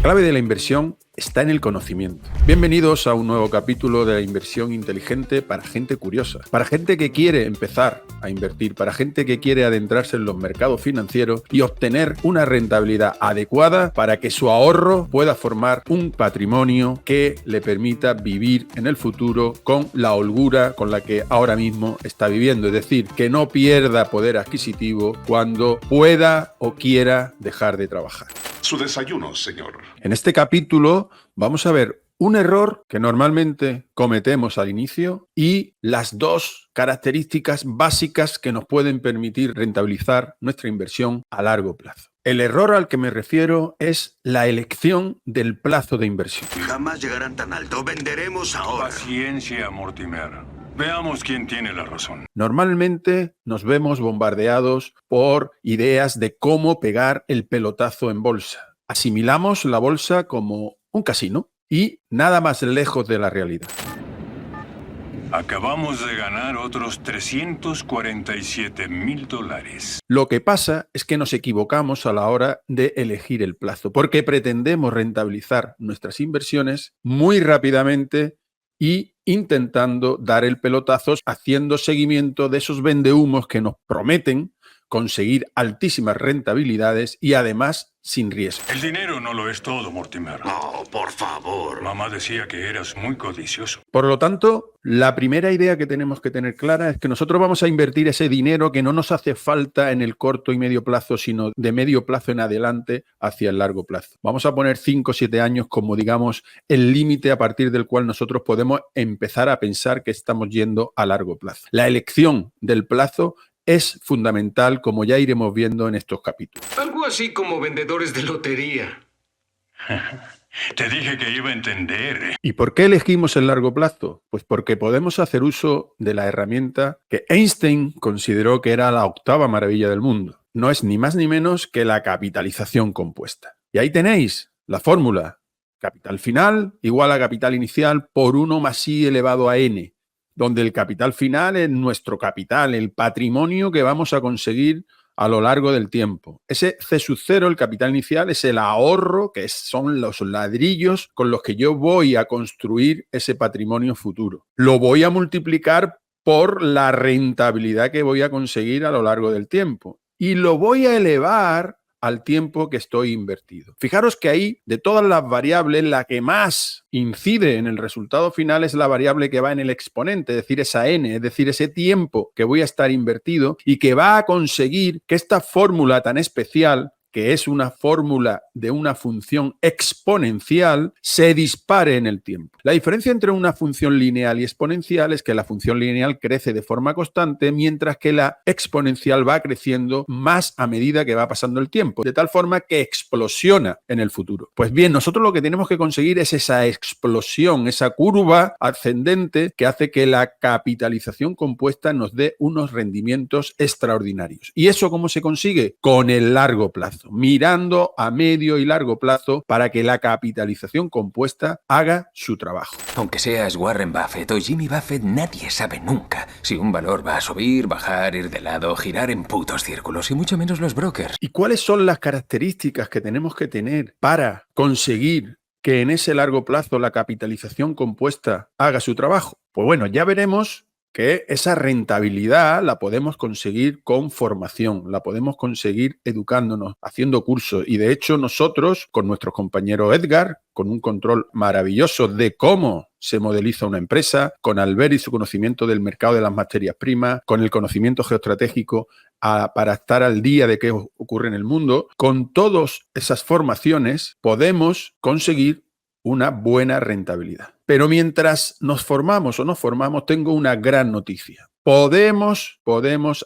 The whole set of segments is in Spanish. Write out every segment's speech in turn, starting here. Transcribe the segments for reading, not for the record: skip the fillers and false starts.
clave de la inversión está en el conocimiento. Bienvenidos a un nuevo capítulo de la inversión inteligente para gente curiosa, para gente que quiere empezar a invertir, para gente que quiere adentrarse en los mercados financieros y obtener una rentabilidad adecuada para que su ahorro pueda formar un patrimonio que le permita vivir en el futuro con la holgura con la que ahora mismo está viviendo, es decir, que no pierda poder adquisitivo cuando pueda o quiera dejar de trabajar. Su desayuno, señor. En este capítulo vamos a ver un error que normalmente cometemos al inicio y las dos características básicas que nos pueden permitir rentabilizar nuestra inversión a largo plazo. El error al que me refiero es la elección del plazo de inversión. Jamás llegarán tan alto. Venderemos ahora. Paciencia, Mortimer. Veamos quién tiene la razón. Normalmente nos vemos bombardeados por ideas de cómo pegar el pelotazo en bolsa. Asimilamos la bolsa como un casino y nada más lejos de la realidad. Acabamos de ganar otros $347,000. Lo que pasa es que nos equivocamos a la hora de elegir el plazo, porque pretendemos rentabilizar nuestras inversiones muy rápidamente y intentando dar el pelotazo, haciendo seguimiento de esos vendehumos que nos prometen conseguir altísimas rentabilidades y además sin riesgo. El dinero no lo es todo, Mortimer. No, por favor. Mamá decía que eras muy codicioso. Por lo tanto, la primera idea que tenemos que tener clara es que nosotros vamos a invertir ese dinero que no nos hace falta en el corto y medio plazo, sino de medio plazo en adelante hacia el largo plazo. Vamos a poner 5 o 7 años como, digamos, el límite a partir del cual nosotros podemos empezar a pensar que estamos yendo a largo plazo. La elección del plazo es fundamental, como ya iremos viendo en estos capítulos. Algo así como vendedores de lotería. Te dije que iba a entender. ¿Y por qué elegimos el largo plazo? Pues porque podemos hacer uso de la herramienta que Einstein consideró que era la octava maravilla del mundo. No es ni más ni menos que la capitalización compuesta. Y ahí tenéis la fórmula. Capital final igual a capital inicial por 1 más i elevado a n, donde el capital final es nuestro capital, el patrimonio que vamos a conseguir a lo largo del tiempo. Ese C sub 0, el capital inicial, es el ahorro, que son los ladrillos con los que yo voy a construir ese patrimonio futuro. Lo voy a multiplicar por la rentabilidad que voy a conseguir a lo largo del tiempo y lo voy a elevar al tiempo que estoy invertido. Fijaros que ahí, de todas las variables, la que más incide en el resultado final es la variable que va en el exponente, es decir, esa n, es decir, ese tiempo que voy a estar invertido y que va a conseguir que esta fórmula tan especial, que es una fórmula de una función exponencial, se dispare en el tiempo. La diferencia entre una función lineal y exponencial es que la función lineal crece de forma constante, mientras que la exponencial va creciendo más a medida que va pasando el tiempo, de tal forma que explosiona en el futuro. Pues bien, nosotros lo que tenemos que conseguir es esa explosión, esa curva ascendente que hace que la capitalización compuesta nos dé unos rendimientos extraordinarios. ¿Y eso cómo se consigue? Con el largo plazo, mirando a medio y largo plazo para que la capitalización compuesta haga su trabajo. Aunque seas Warren Buffett o Jimmy Buffett, nadie sabe nunca si un valor va a subir, bajar, ir de lado, girar en putos círculos, y mucho menos los brokers. ¿Y cuáles son las características que tenemos que tener para conseguir que en ese largo plazo la capitalización compuesta haga su trabajo? Pues bueno, ya veremos que esa rentabilidad la podemos conseguir con formación, la podemos conseguir educándonos, haciendo cursos. Y de hecho nosotros, con nuestro compañero Edgar, con un control maravilloso de cómo se modeliza una empresa, con Albert y su conocimiento del mercado de las materias primas, con el conocimiento geoestratégico para estar al día de qué ocurre en el mundo, con todas esas formaciones podemos conseguir una buena rentabilidad. Pero mientras nos formamos, tengo una gran noticia. Podemos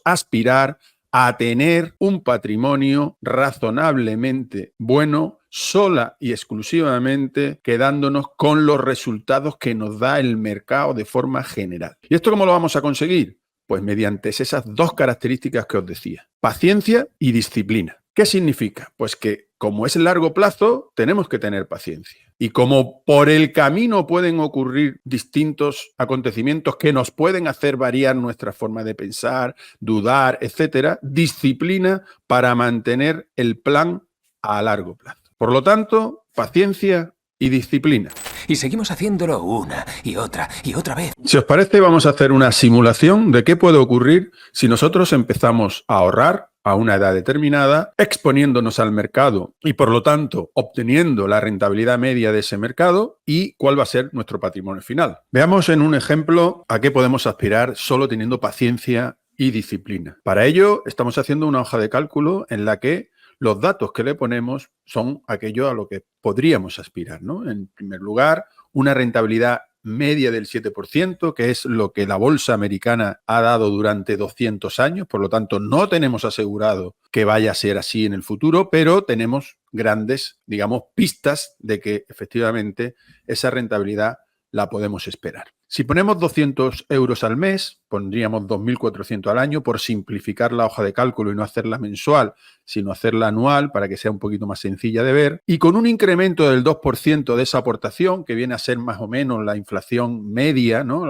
aspirar a tener un patrimonio razonablemente bueno, sola y exclusivamente quedándonos con los resultados que nos da el mercado de forma general. ¿Y esto cómo lo vamos a conseguir? Pues mediante esas dos características que os decía, paciencia y disciplina. ¿Qué significa? Pues que como es largo plazo, tenemos que tener paciencia. Y como por el camino pueden ocurrir distintos acontecimientos que nos pueden hacer variar nuestra forma de pensar, dudar, etcétera, disciplina para mantener el plan a largo plazo. Por lo tanto, paciencia y disciplina. Y seguimos haciéndolo una y otra vez. Si os parece, vamos a hacer una simulación de qué puede ocurrir si nosotros empezamos a ahorrar a una edad determinada, exponiéndonos al mercado y, por lo tanto, obteniendo la rentabilidad media de ese mercado y cuál va a ser nuestro patrimonio final. Veamos en un ejemplo a qué podemos aspirar solo teniendo paciencia y disciplina. Para ello, estamos haciendo una hoja de cálculo en la que los datos que le ponemos son aquello a lo que podríamos aspirar, ¿no? En primer lugar, una rentabilidad media del 7%, que es lo que la bolsa americana ha dado durante 200 años. Por lo tanto, no tenemos asegurado que vaya a ser así en el futuro, pero tenemos grandes, digamos, pistas de que efectivamente esa rentabilidad la podemos esperar. Si ponemos 200 euros al mes, pondríamos 2.400 al año por simplificar la hoja de cálculo y no hacerla mensual, sino hacerla anual para que sea un poquito más sencilla de ver. Y con un incremento del 2% de esa aportación, que viene a ser más o menos la inflación media, ¿no?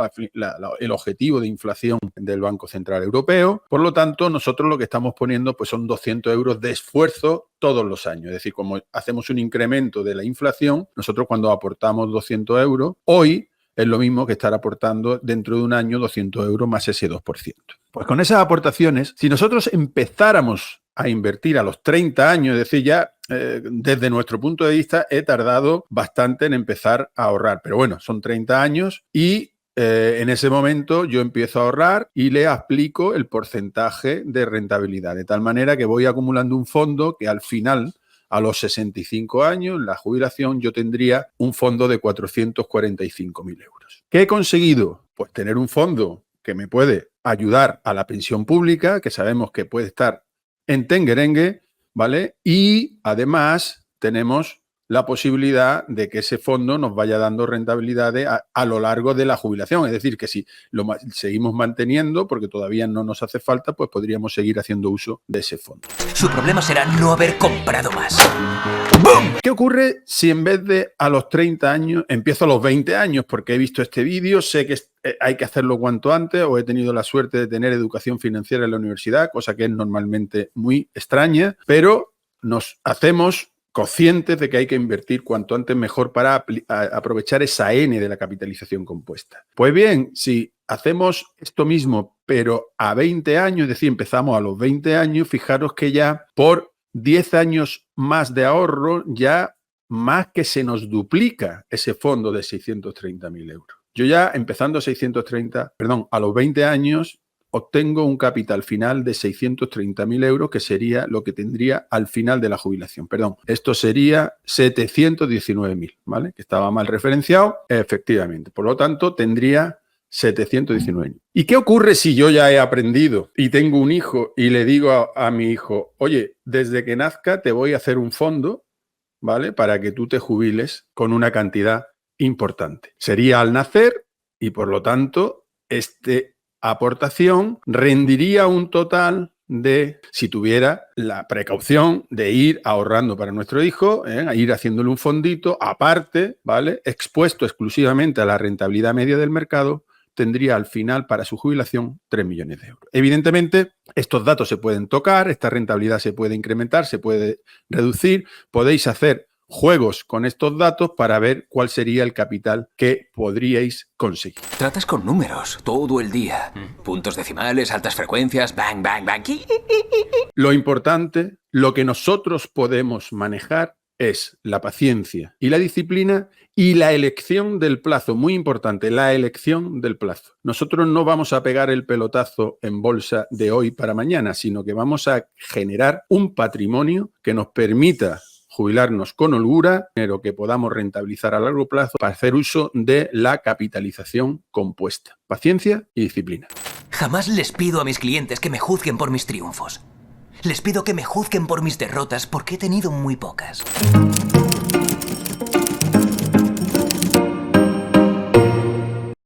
El objetivo de inflación del Banco Central Europeo. Por lo tanto, nosotros lo que estamos poniendo pues, son 200 euros de esfuerzo todos los años. Es decir, como hacemos un incremento de la inflación, nosotros cuando aportamos 200 euros, hoy es lo mismo que estar aportando dentro de un año 200 euros más ese 2%. Pues con esas aportaciones, si nosotros empezáramos a invertir a los 30 años, es decir, ya desde nuestro punto de vista he tardado bastante en empezar a ahorrar, pero bueno, son 30 años y en ese momento yo empiezo a ahorrar y le aplico el porcentaje de rentabilidad, de tal manera que voy acumulando un fondo que al final, a los 65 años, en la jubilación, yo tendría un fondo de 445.000 euros. ¿Qué he conseguido? Pues tener un fondo que me puede ayudar a la pensión pública, que sabemos que puede estar en tenguerengue, ¿vale? Y además tenemos la posibilidad de que ese fondo nos vaya dando rentabilidades a lo largo de la jubilación. Es decir, que si lo seguimos manteniendo, porque todavía no nos hace falta, pues podríamos seguir haciendo uso de ese fondo. Su problema será no haber comprado más. ¡Bum! ¿Qué ocurre si en vez de a los 30 años, empiezo a los 20 años? Porque he visto este vídeo, sé que hay que hacerlo cuanto antes, o he tenido la suerte de tener educación financiera en la universidad, cosa que es normalmente muy extraña, pero nos hacemos conscientes de que hay que invertir cuanto antes mejor para aprovechar esa N de la capitalización compuesta. Pues bien, si hacemos esto mismo, pero a 20 años, es decir, empezamos a los 20 años, fijaros que ya por 10 años más de ahorro, ya más que se nos duplica ese fondo de 630.000 euros. Yo ya empezando a los 20 años, obtengo un capital final de 630.000 euros, que sería lo que tendría al final de la jubilación. Esto sería 719.000, ¿vale? Que estaba mal referenciado, efectivamente. Por lo tanto, tendría 719.000. ¿Y qué ocurre si yo ya he aprendido y tengo un hijo y le digo a mi hijo, oye, desde que nazca te voy a hacer un fondo, ¿vale? Para que tú te jubiles con una cantidad importante. Sería al nacer y, por lo tanto, aportación rendiría un total de, si tuviera la precaución de ir ahorrando para nuestro hijo, ir haciéndole un fondito aparte, ¿vale? Expuesto exclusivamente a la rentabilidad media del mercado, tendría al final para su jubilación 3 millones de euros. Evidentemente, estos datos se pueden tocar, esta rentabilidad se puede incrementar, se puede reducir, podéis hacer juegos con estos datos para ver cuál sería el capital que podríais conseguir. Tratas con números todo el día. Puntos decimales, altas frecuencias, bang, bang, bang. Lo importante, lo que nosotros podemos manejar es la paciencia y la disciplina y la elección del plazo. Muy importante, la elección del plazo. Nosotros no vamos a pegar el pelotazo en bolsa de hoy para mañana, sino que vamos a generar un patrimonio que nos permita jubilarnos con holgura, dinero que podamos rentabilizar a largo plazo para hacer uso de la capitalización compuesta. Paciencia y disciplina. Jamás les pido a mis clientes que me juzguen por mis triunfos. Les pido que me juzguen por mis derrotas porque he tenido muy pocas.